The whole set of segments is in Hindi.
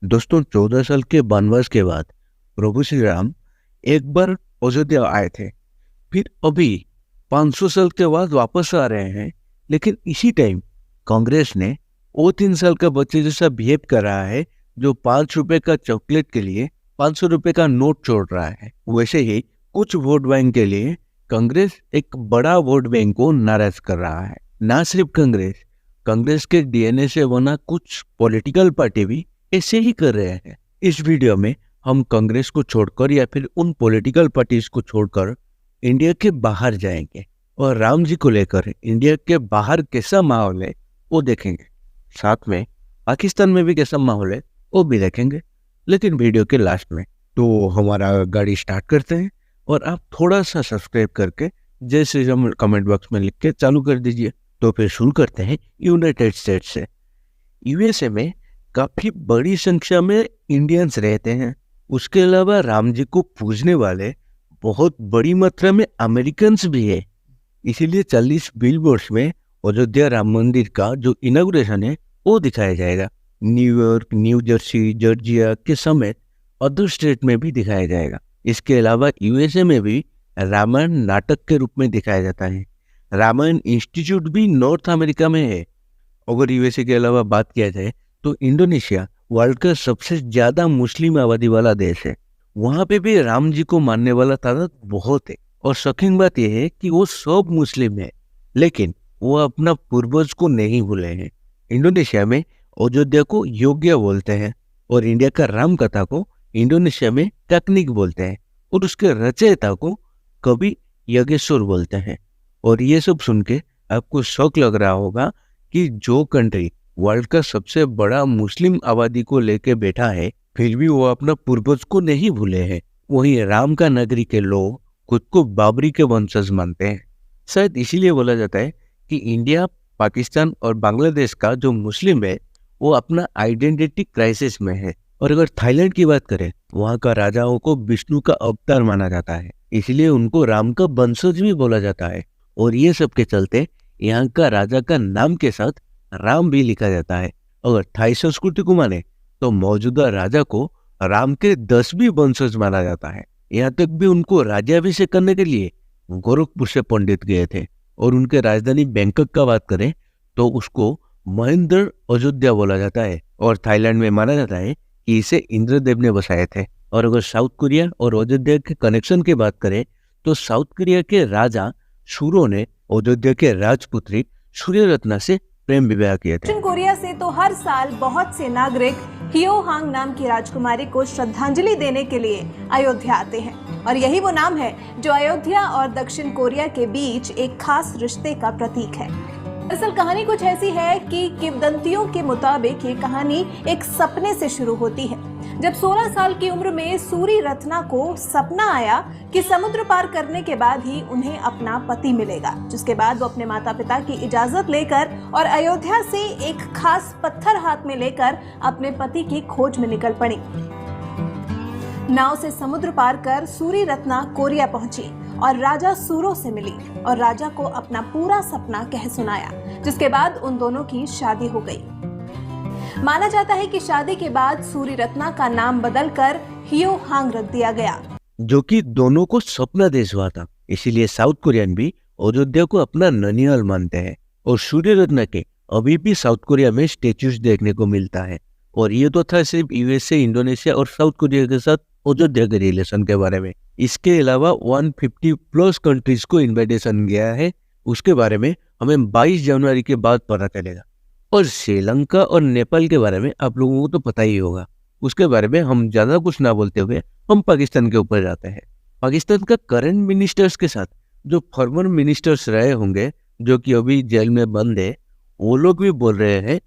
दोस्तों 14 साल के वनवास के बाद प्रभु श्री राम एक बार अयोध्या आए थे। फिर अभी 500 साल के बाद वापस आ रहे हैं। लेकिन इसी टाइम कांग्रेस ने वो 3 साल का बच्चे जैसा बिहेव कर रहा है, जो 5 रुपए का चॉकलेट के लिए 500 रुपए का नोट छोड़ रहा है। वैसे ही कुछ वोट बैंक के लिए कांग्रेस एक बड़ा वोट बैंक को नाराज कर रहा है। ना सिर्फ कांग्रेस, कांग्रेस के डीएनए से बना कुछ पॉलिटिकल पार्टी भी ऐसे ही कर रहे हैं। इस वीडियो में हम कांग्रेस को छोड़कर या फिर उन पॉलिटिकल पार्टीज को छोड़कर इंडिया के बाहर जाएंगे और राम जी को लेकर इंडिया के बाहर कैसा माहौल है वो देखेंगे। साथ में पाकिस्तान में भी कैसा माहौल है वो भी देखेंगे, लेकिन वीडियो के लास्ट में। तो हमारा गाड़ी स्टार्ट करते हैं और आप थोड़ा सा सब्सक्राइब करके जैसे हम कमेंट बॉक्स में लिख के चालू कर दीजिए। तो फिर शुरू करते हैं यूनाइटेड स्टेट्स से। यूएसए में काफी बड़ी संख्या में इंडियंस रहते हैं। उसके अलावा राम जी को पूजने वाले बहुत बड़ी मात्रा में अमेरिकन्स भी है। इसीलिए 40 बिलबोर्ड्स में अयोध्या राम मंदिर का जो इनॉग्रेशन है वो दिखाया जाएगा। न्यूयॉर्क, न्यू जर्सी, जॉर्जिया के समेत अदर स्टेट में भी दिखाया जाएगा। इसके अलावा यूएसए में भी रामायण नाटक के रूप में दिखाया जाता है। रामायण इंस्टीट्यूट भी नॉर्थ अमेरिका में है। अगर यूएसए के अलावा बात किया जाए तो इंडोनेशिया वर्ल्ड का सबसे ज्यादा मुस्लिम आबादी वाला देश है। वहां पे भी राम जी को मानने वाला तादाद बहुत है। और शॉकिंग बात यह है कि वो सब मुस्लिम है, लेकिन वो अपना पूर्वज को नहीं भूले हैं। इंडोनेशिया में अयोध्या को योग्य बोलते हैं और इंडिया का राम कथा को इंडोनेशिया में टकनिक बोलते हैं और उसके रचयिता को कवि यज्ञेश्वर बोलते हैं। और ये सब सुन के आपको शौक लग रहा होगा कि जो कंट्री वर्ल्ड का सबसे बड़ा मुस्लिम आबादी को लेके बैठा है, फिर भी वो अपना पूर्वज को नहीं भूले हैं। वहीं राम का नगरी के लोग खुद को बाबरी के वंशज मानते हैं। शायद इसीलिए बोला जाता है कि इंडिया, पाकिस्तान और बांग्लादेश का जो मुस्लिम है वो अपना आइडेंटिटी क्राइसिस में है। और अगर थाईलैंड की बात करें, वहाँ का राजाओं को विष्णु का अवतार माना जाता है, इसलिए उनको राम का वंशज भी बोला जाता है। और ये सब के चलते यहाँ का राजा का नाम के साथ राम भी लिखा जाता है। अगर थाई संस्कृति को माने तो मौजूदा राजा को राम के 10 भी वंशज माना जाता है। यहाँ तक भी उनको राज्याभिषेक करने के लिए गोरखपुर से पंडित गए थे। और उनके राजधानी बैंकॉक का बात करें तो उसको महेंद्र अयोध्या बोला जाता है। और थाईलैंड में माना जाता है कि इसे इंद्रदेव ने बसाए थे। और अगर साउथ कोरिया और अयोध्या के कनेक्शन की बात करें तो साउथ कोरिया के राजा शूरो ने अयोध्या के राजपुत्री सूर्यरत्ना से प्रेम विवाह किए थे। दक्षिण कोरिया से तो हर साल बहुत से नागरिक हियो हांग नाम की राजकुमारी को श्रद्धांजलि देने के लिए अयोध्या आते हैं। और यही वो नाम है जो अयोध्या और दक्षिण कोरिया के बीच एक खास रिश्ते का प्रतीक है। दरअसल कहानी कुछ ऐसी है कि किंवदंतियों के मुताबिक ये कहानी एक सपने से शुरू होती है। जब 16 साल की उम्र में सूरी रत्ना को सपना आया कि समुद्र पार करने के बाद ही उन्हें अपना पति मिलेगा, जिसके बाद वो अपने माता पिता की इजाजत लेकर और अयोध्या से एक खास पत्थर हाथ में लेकर अपने पति की खोज में निकल पड़ी। नाव से समुद्र पार कर सूरी रत्ना कोरिया पहुंची और राजा सूरो से मिली और राजा को अपना पूरा सपना कह सुनाया, जिसके बाद उन दोनों की शादी हो गई। माना जाता है कि शादी के बाद सूरी रत्ना का नाम बदलकर हियो हांग रख दिया गया, जो कि दोनों को सपना देश हुआ था। इसीलिए साउथ कोरियन भी अयोध्या को अपना ननिहाल मानते हैं। और सूर्य रत्ना के अभी भी साउथ कोरिया में स्टेच्यूज देखने को मिलता है। और ये तो था सिर्फ यूएसए, इंडोनेशिया और साउथ कोरिया के साथ अयोध्या के रिलेशन के बारे में। इसके अलावा 150 प्लस कंट्रीज को इन्विटेशन गया है। उसके बारे में हमें 22 जनवरी के बाद पता चलेगा। और श्रीलंका और नेपाल के बारे में आप लोगों को तो पता ही होगा। उसके बारे में हम ज्यादा कुछ ना बोलते हुए हम पाकिस्तान के ऊपर जाते हैं। पाकिस्तान का करंट मिनिस्टर्स के साथ जो फॉर्मर मिनिस्टर्स रहे होंगे, जो कि अभी जेल में बंद है, वो लोग भी बोल रहे हैं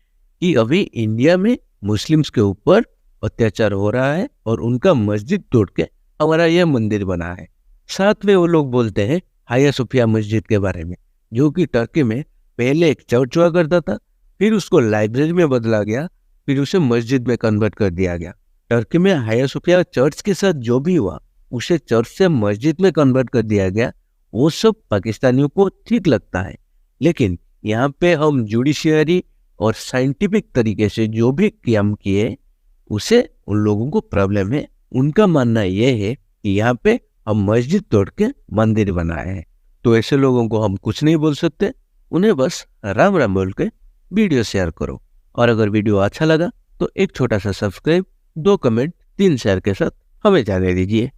कि अभी इंडिया में मुस्लिम्स के ऊपर अत्याचार हो रहा है और उनका मस्जिद तोड़ के हमारा यह मंदिर बना है। साथ में वो लोग बोलते हैं हाया सोफिया मस्जिद के बारे में, जो कि टर्की में पहले एक चर्च हुआ करता था, फिर उसको लाइब्रेरी में बदला गया, फिर उसे मस्जिद में कन्वर्ट कर दिया गया। टर्की में हाया सोफिया चर्च के साथ जो भी हुआ उसे चर्च से मस्जिद में कन्वर्ट कर दिया गया। वो सब पाकिस्तानियों को ठीक लगता है, लेकिन यहाँ पे हम जुडिशियरी और साइंटिफिक तरीके से जो भी काम किए उसे उन लोगों को प्रॉब्लम है। उनका मानना यह है कि यहाँ पे हम मस्जिद तोड़ के मंदिर बनाए हैं। तो ऐसे लोगों को हम कुछ नहीं बोल सकते, उन्हें बस राम राम बोल के वीडियो शेयर करो। और अगर वीडियो अच्छा लगा तो एक छोटा सा सब्सक्राइब, 2 कमेंट, 3 शेयर के साथ हमें जाने दीजिए।